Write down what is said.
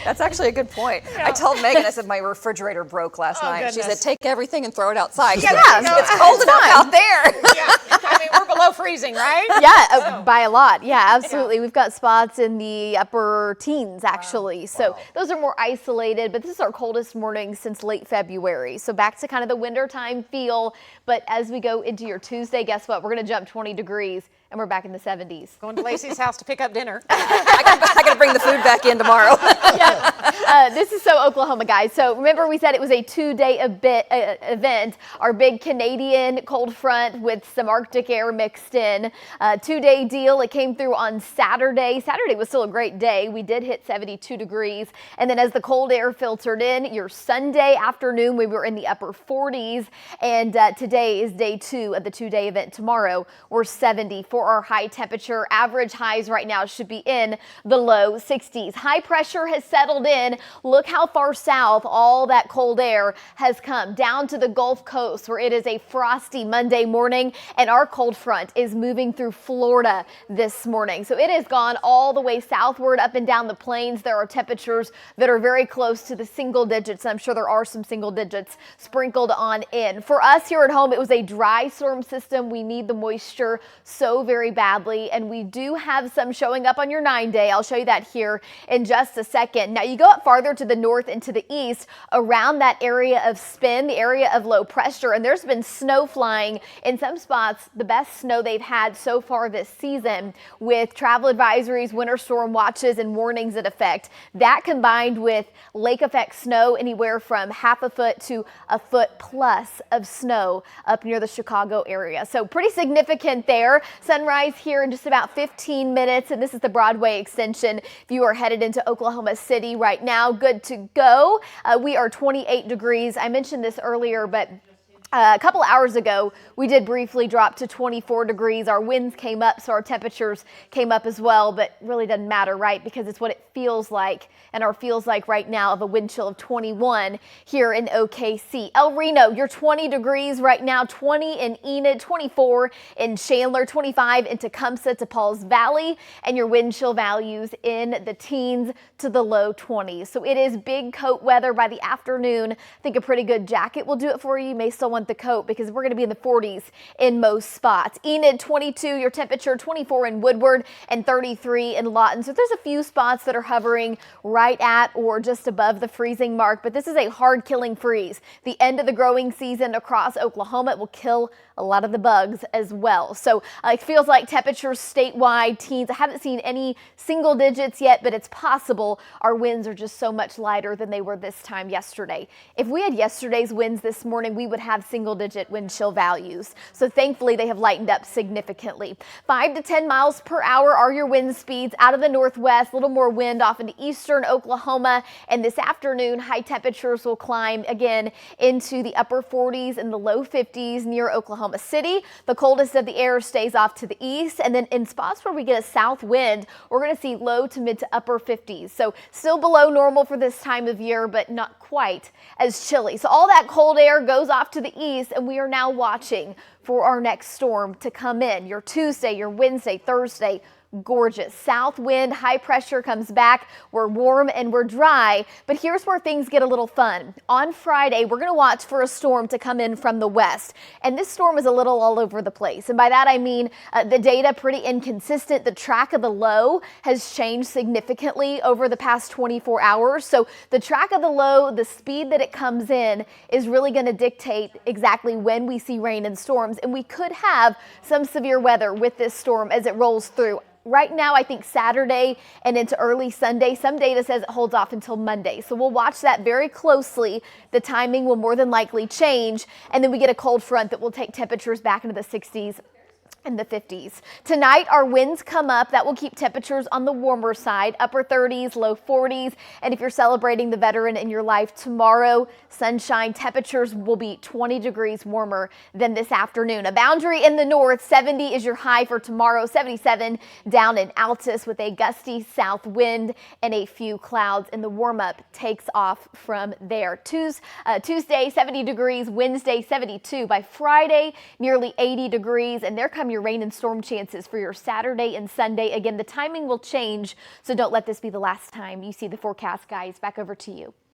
That's actually a good point. I told Megan, I said, my refrigerator broke last night. She said, take everything and throw it outside. Yeah, It's cold enough out there. I mean, we're below freezing, right? Yeah, by a lot. Yeah, absolutely. We've got spots in the upper teens, actually. So those are more isolated, but this is our coldest morning since late February. So back to kind of the wintertime feel. But as we go into your Tuesday, guess what? We're going to jump 20 degrees. And we're back in the 70s. Going to Lacey's house to pick up dinner. I got to bring the food back in tomorrow. This is So Oklahoma, guys. So remember we said it was a 2-day event. Our big Canadian cold front with some Arctic air mixed in. 2-day deal. It came through on Saturday. Saturday was still a great day. We did hit 72 degrees. And then as the cold air filtered in, your Sunday afternoon, we were in the upper 40s. And today is day 2 of the 2-day event. Tomorrow, we're 70 for our high temperature. Average highs right now should be in the low 60s. High pressure has settled in. Look how far south all that cold air has come down to the Gulf Coast, where it is a frosty Monday morning, and our cold front is moving through Florida this morning. So it has gone all the way southward up and down the plains. There are temperatures that are very close to the single digits. I'm sure there are some single digits sprinkled on in. For us here at home, it was a dry storm system. We need the moisture so very badly, and we do have some showing up on your 9-day. I'll show you that here in just a second. Now you go up farther to the north and to the east around that area of spin, the area of low pressure, and there's been snow flying in some spots, the best snow they've had so far this season, with travel advisories, winter storm watches, and warnings in effect. That combined with lake effect snow, anywhere from half a foot to a foot plus of snow up near the Chicago area. So pretty significant there. Sunrise here in just about 15 minutes, and this is the Broadway extension. If you are headed into Oklahoma City right now, good to go. We are 28 degrees. I mentioned this earlier, but a couple hours ago, we did briefly drop to 24 degrees. Our winds came up, so our temperatures came up as well, but really doesn't matter, right? Because it's what it feels like, and our feels like right now of a wind chill of 21 here in OKC. El Reno, you're 20 degrees right now, 20 in Enid, 24 in Chandler, 25 in Tecumseh to Pauls Valley, and your wind chill values in the teens to the low 20s. So it is big coat weather by the afternoon. I think a pretty good jacket will do it for you. You may still want the coat because we're going to be in the 40s in most spots. Enid 22, your temperature 24 in Woodward and 33 in Lawton. So there's a few spots that are hovering right at or just above the freezing mark, but this is a hard killing freeze. The end of the growing season across Oklahoma, it will kill a lot of the bugs as well. So it feels like temperatures statewide, teens. I haven't seen any single digits yet, but it's possible. Our winds are just so much lighter than they were this time yesterday. If we had yesterday's winds this morning, we would have single digit wind chill values. So thankfully they have lightened up significantly. 5 to 10 miles per hour are your wind speeds out of the northwest, a little more wind off into eastern Oklahoma. And this afternoon, high temperatures will climb again into the upper 40s and the low 50s near Oklahoma City. The coldest of the air stays off to the east, and then in spots where we get a south wind, we're going to see low to mid to upper 50s. So still below normal for this time of year, but not quite as chilly. So all that cold air goes off to the east, and we are now watching for our next storm to come in. Your Tuesday, your Wednesday, Thursday, gorgeous. South wind, high pressure comes back. We're warm and we're dry, but here's where things get a little fun. On Friday, we're going to watch for a storm to come in from the west, and this storm is a little all over the place. And by that, I mean the data pretty inconsistent. The track of the low has changed significantly over the past 24 hours. So the track of the low, the speed that it comes in is really going to dictate exactly when we see rain and storms. And we could have some severe weather with this storm as it rolls through. Right now, I think Saturday and into early Sunday, some data says it holds off until Monday. So we'll watch that very closely. The timing will more than likely change. And then we get a cold front that will take temperatures back into the 60s in the 50s. Tonight, our winds come up. That will keep temperatures on the warmer side, upper 30s, low 40s. And if you're celebrating the veteran in your life tomorrow, sunshine, temperatures will be 20 degrees warmer than this afternoon. A boundary in the north, 70 is your high for tomorrow, 77 down in Altus with a gusty south wind and a few clouds, and the warm up takes off from there. Tuesday, 70 degrees, Wednesday, 72. By Friday, nearly 80 degrees, and there come your your rain and storm chances for your Saturday and Sunday. Again, the timing will change, so don't let this be the last time you see the forecast, guys. Back over to you.